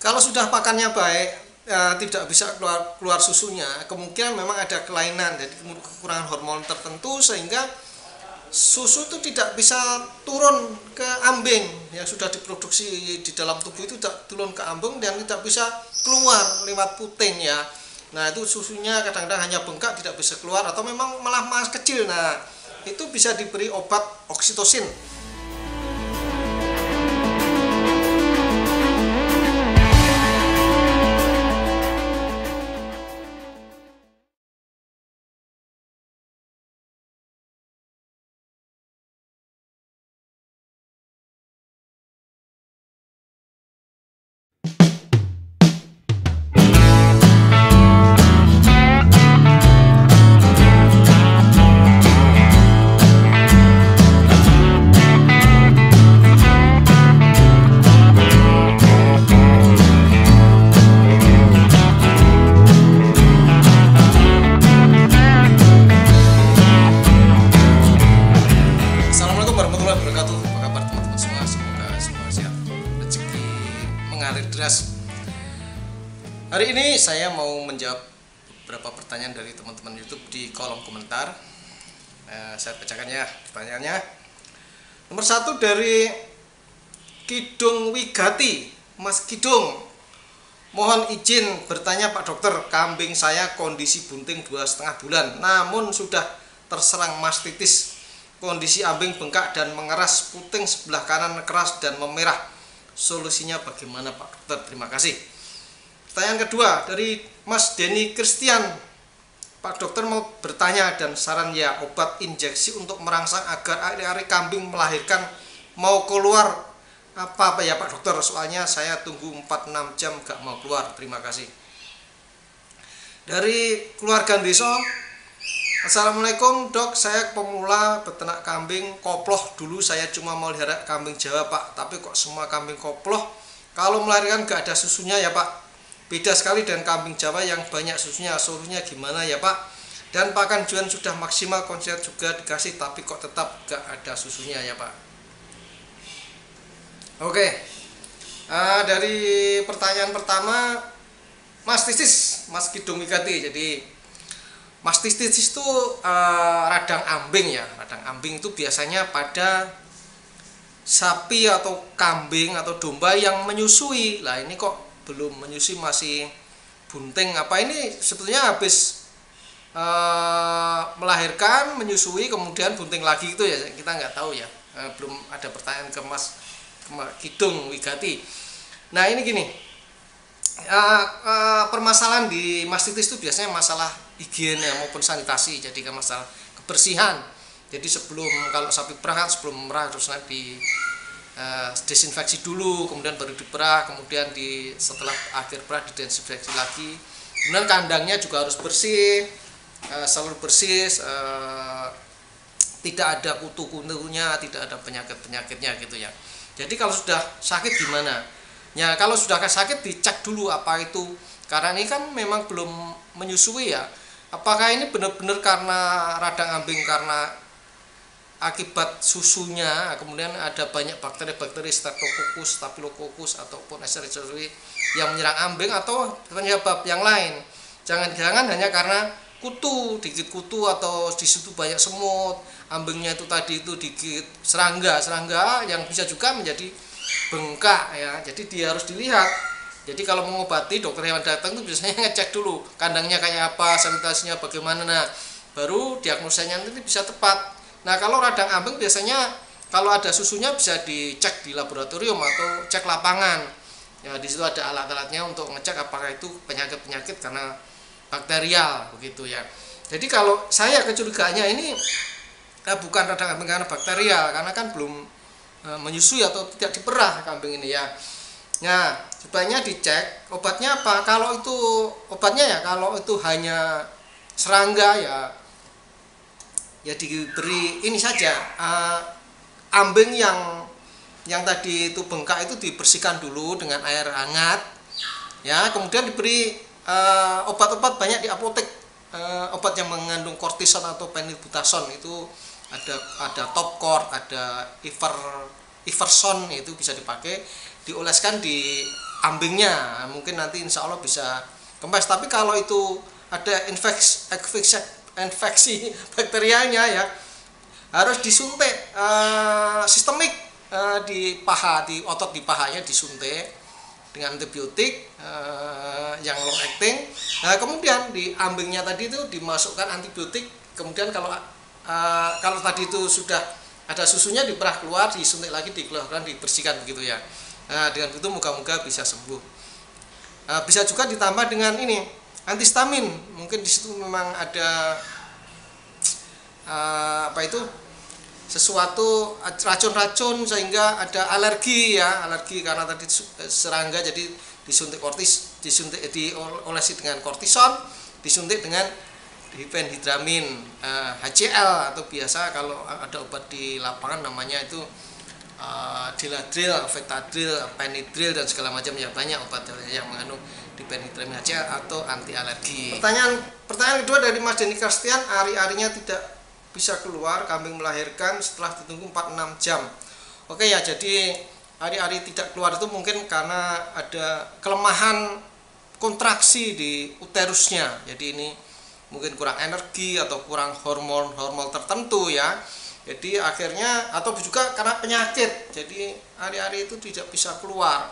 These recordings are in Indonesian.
Kalau sudah pakannya baik, tidak bisa keluar susunya, kemungkinan memang ada kelainan, jadi kekurangan hormon tertentu sehingga susu itu tidak bisa turun ke ambing yang sudah diproduksi di dalam tubuh, itu tidak turun ke ambing dan tidak bisa keluar lewat puting ya. Nah itu susunya kadang-kadang hanya bengkak, tidak bisa keluar, atau memang malah masih kecil. Nah itu bisa diberi obat oksitosin. Hari ini saya mau menjawab beberapa pertanyaan dari teman-teman YouTube di kolom komentar. Saya bacakan ya pertanyaannya. Nomor 1 dari Kidung Wigati. Mas Kidung, mohon izin bertanya Pak Dokter, kambing saya kondisi bunting 2,5 bulan, namun sudah terserang mastitis. Kondisi ambing bengkak dan mengeras, puting sebelah kanan keras dan memerah. Solusinya bagaimana Pak Dokter? Terima kasih. Pertanyaan kedua dari Mas Denny Christian. Pak Dokter mau bertanya dan saran ya, obat injeksi untuk merangsang agar ari-ari kambing melahirkan mau keluar apa ya Pak Dokter? Soalnya saya tunggu 4-6 jam gak mau keluar. Terima kasih. Dari keluarga Deso. Assalamualaikum Dok, saya pemula beternak kambing koploh. Dulu saya cuma mau melihara kambing Jawa Pak, tapi kok semua kambing koploh kalau melahirkan gak ada susunya ya Pak. Beda sekali dengan kambing Jawa yang banyak susunya. Solusinya gimana ya Pak? Dan pakan juan sudah maksimal, konsep juga dikasih, tapi kok tetap gak ada susunya ya Pak? Oke, dari pertanyaan pertama, mastitis, Mas Kidung Wigati. Jadi mastitis itu radang ambing ya. Radang ambing itu biasanya pada sapi atau kambing atau domba yang menyusui. Lah ini kok belum menyusui, masih bunting. Apa ini sebetulnya habis melahirkan, menyusui, kemudian bunting lagi itu ya, kita nggak tahu ya. Belum ada pertanyaan ke Mas Kidung Wigati. Nah ini gini, permasalahan di mastitis itu biasanya masalah higien maupun sanitasi, jadi kan masalah kebersihan. Jadi sebelum, kalau sapi perah kan sebelum merah terus nanti desinfeksi dulu, kemudian baru diperah, kemudian setelah akhir perah didesinfeksi lagi. Kemudian kandangnya juga harus bersih, selalu bersih, tidak ada kutu-kutunya, tidak ada penyakit-penyakitnya gitu ya. Jadi kalau sudah sakit gimana? Ya kalau sudah sakit dicek dulu apa itu, karena ini kan memang belum menyusui ya. Apakah ini benar-benar karena radang ambing karena akibat susunya, kemudian ada banyak bakteri-bakteri Streptococcus, Staphylococcus ataupun Escherichia coli yang menyerang ambing, atau penyebab yang lain. Jangan-jangan hanya karena kutu, digigit kutu, atau di situ banyak semut, ambingnya itu tadi itu digigit serangga yang bisa juga menjadi bengkak ya. Jadi dia harus dilihat. Jadi kalau mengobati, dokter hewan datang itu biasanya ngecek dulu kandangnya kayak apa, sanitasinya bagaimana, nah baru diagnosanya nanti bisa tepat. Nah kalau radang ambing biasanya kalau ada susunya bisa dicek di laboratorium atau cek lapangan. Ya di situ ada alat-alatnya untuk ngecek apakah itu penyakit-penyakit karena bakterial begitu ya. Jadi kalau saya kecurigaannya ini bukan radang ambing karena bakterial, karena kan belum menyusui atau tidak diperah kambing ini ya. Nah sebaiknya dicek obatnya apa. Kalau itu obatnya ya, kalau itu hanya serangga ya diberi ini saja, ambing yang tadi itu bengkak itu dibersihkan dulu dengan air hangat ya, kemudian diberi obat-obat banyak di apotek, obat yang mengandung kortison atau penilbutason. Itu ada Topcort, ada Iverson, itu bisa dipakai, dioleskan di ambingnya, mungkin nanti insya Allah bisa kempes. Tapi kalau itu ada infeksi bakterianya ya, harus disuntik sistemik di paha, di otot di pahanya disuntik dengan antibiotik yang long acting. Nah, kemudian di ambingnya tadi itu dimasukkan antibiotik. Kemudian kalau tadi itu sudah ada susunya diperah keluar, disuntik lagi, dikeluarkan, dibersihkan begitu ya. Nah, dengan itu moga-moga bisa sembuh. Bisa juga ditambah dengan ini antihistamin. Mungkin di situ memang ada sesuatu racun-racun sehingga ada alergi ya, alergi karena tadi serangga, jadi disuntik diolesi dengan kortison, disuntik dengan diphenhydramin, HCl, atau biasa kalau ada obat di lapangan namanya itu diladril, vetadril, penidril dan segala macam ya, banyak obat yang mengandung diphenhydramin HCl atau anti alergi. Pertanyaan kedua dari Mas Denny Kastian, ari-arinya tidak bisa keluar, kambing melahirkan setelah ditunggu 4-6 jam. Oke ya, jadi ari-ari tidak keluar itu mungkin karena ada kelemahan kontraksi di uterusnya. Jadi ini mungkin kurang energi atau kurang hormon tertentu ya. Jadi akhirnya, atau juga karena penyakit, jadi ari-ari itu tidak bisa keluar.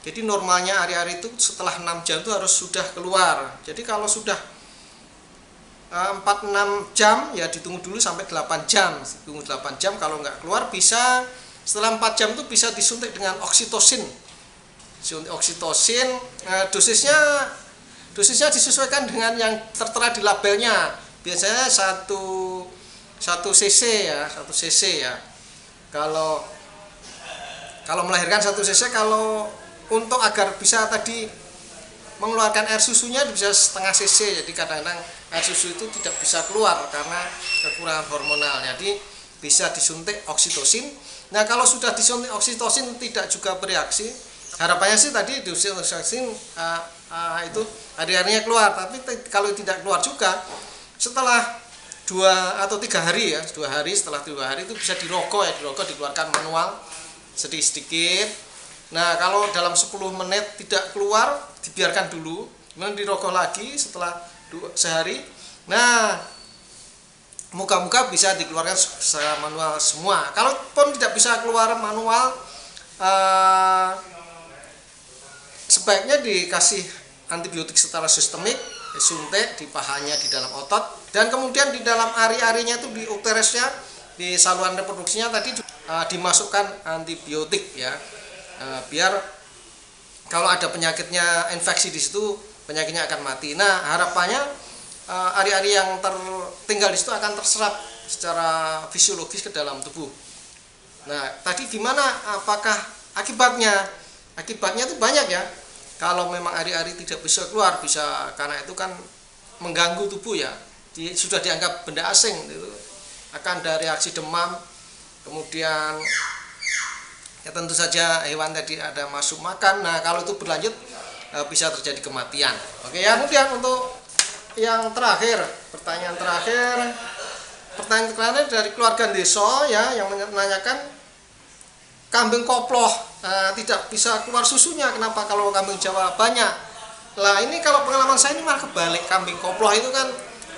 Jadi normalnya ari-ari itu setelah 6 jam itu harus sudah keluar. Jadi kalau sudah 4-6 jam ya ditunggu dulu sampai 8 jam. Tunggu 8 jam, kalau nggak keluar bisa setelah 4 jam itu bisa disuntik dengan oksitosin. Suntik oksitosin, dosisnya disesuaikan dengan yang tertera di labelnya. Biasanya 1 cc ya, 1 cc ya. Kalau melahirkan 1 cc, kalau untuk agar bisa tadi mengeluarkan air susunya bisa setengah cc. Jadi kadang-kadang air susu itu tidak bisa keluar karena kekurangan hormonal. Jadi bisa disuntik oksitosin. Nah, kalau sudah disuntik oksitosin tidak juga bereaksi, harapannya sih tadi disuntik oksitosin itu hari-harinya keluar. Tapi kalau tidak keluar juga, setelah 2 atau 3 hari ya, 2 hari, setelah 2 hari itu bisa dirokok ya, dikeluarkan manual sedikit-sedikit. Nah, kalau dalam 10 menit tidak keluar, dibiarkan dulu, kemudian dirokok lagi setelah sehari. Nah, moga-moga bisa dikeluarkan secara manual semua. Kalaupun tidak bisa keluar manual, sebaiknya dikasih antibiotik secara sistemik, disuntik di pahanya, di dalam otot, dan kemudian di dalam ari-arinya itu, di uterusnya, di saluran reproduksinya tadi dimasukkan antibiotik ya. Biar kalau ada penyakitnya, infeksi di situ, penyakitnya akan mati. Nah, harapannya ari-ari yang tertinggal di situ akan terserap secara fisiologis ke dalam tubuh. Nah, tadi gimana? Apakah akibatnya? Akibatnya itu banyak ya. Kalau memang ari-ari tidak bisa keluar, bisa karena itu kan mengganggu tubuh ya. Sudah dianggap benda asing, itu akan ada reaksi demam, kemudian ya tentu saja hewan tadi ada masuk makan. Nah, kalau itu berlanjut bisa terjadi kematian. Oke ya. Kemudian untuk yang terakhir, pertanyaan terakhir dari keluarga Deso ya, yang menanyakan kambing koploh tidak bisa keluar susunya, kenapa kalau kambing Jawa banyak? Lah, ini kalau pengalaman saya ini malah kebalik. Kambing koploh itu kan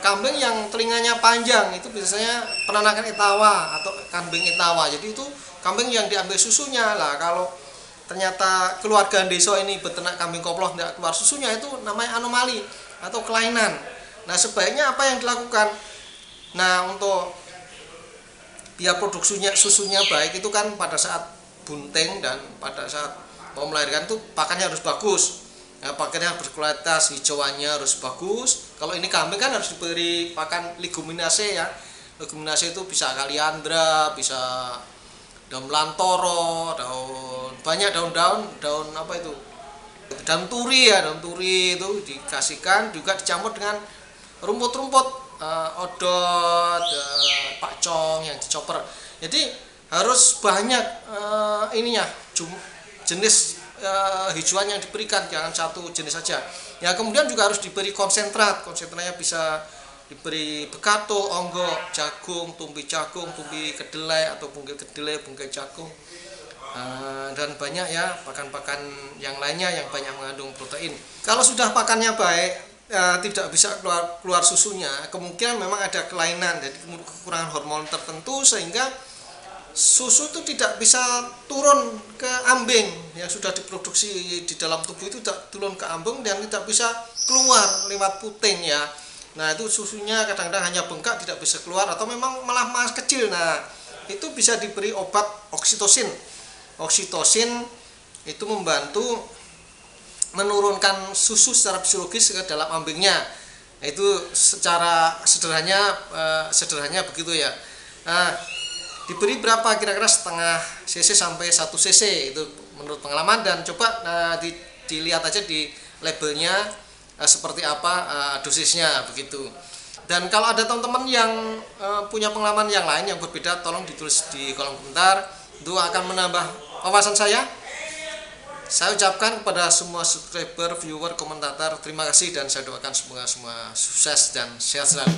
kambing yang telinganya panjang, itu biasanya peternakan Etawa atau kambing Etawa. Jadi itu kambing yang diambil susunya. Lah, kalau ternyata keluarga Deso ini beternak kambing koploh tidak keluar susunya, itu namanya anomali atau kelainan. Nah, sebaiknya apa yang dilakukan? Nah, untuk biar produksinya susunya baik itu kan pada saat bunting dan pada saat mau melahirkan itu pakannya harus bagus. Nah, pakannya berkualitas, hijauannya harus bagus. Kalau ini kambing kan harus diberi pakan leguminase ya. Leguminase itu bisa kaliandra, bisa daun lantoro, banyak daun apa itu, daun turi ya, daun turi itu dikasihkan, juga dicampur dengan rumput-rumput, odot, pakcong yang dicoper. Jadi harus banyak jenis hijauan yang diberikan, jangan satu jenis saja ya. Kemudian juga harus diberi konsentratnya bisa diberi bekato, onggok, jagung, tumpi kedelai atau bungkil kedelai, bungkil jagung, dan banyak ya pakan-pakan yang lainnya yang banyak mengandung protein. Kalau sudah pakannya baik, tidak bisa keluar susunya, kemungkinan memang ada kelainan, jadi kekurangan hormon tertentu sehingga susu itu tidak bisa turun ke ambing yang sudah diproduksi di dalam tubuh, itu tidak turun ke ambing dan tidak bisa keluar lewat puting ya. Nah itu susunya kadang-kadang hanya bengkak, tidak bisa keluar, atau memang malah masih kecil. Nah itu bisa diberi obat oksitosin. Oksitosin itu membantu menurunkan susu secara fisiologis ke dalam ambingnya. Itu secara sederhananya begitu ya. Nah, diberi berapa, kira-kira setengah cc sampai 1 cc itu menurut pengalaman, dan coba dilihat aja di labelnya seperti apa dosisnya begitu. Dan kalau ada teman-teman yang punya pengalaman yang lain yang berbeda, tolong ditulis di kolom komentar, itu akan menambah wawasan saya. Saya ucapkan kepada semua subscriber, viewer, komentator, terima kasih, dan saya doakan semoga semua sukses dan sehat selalu.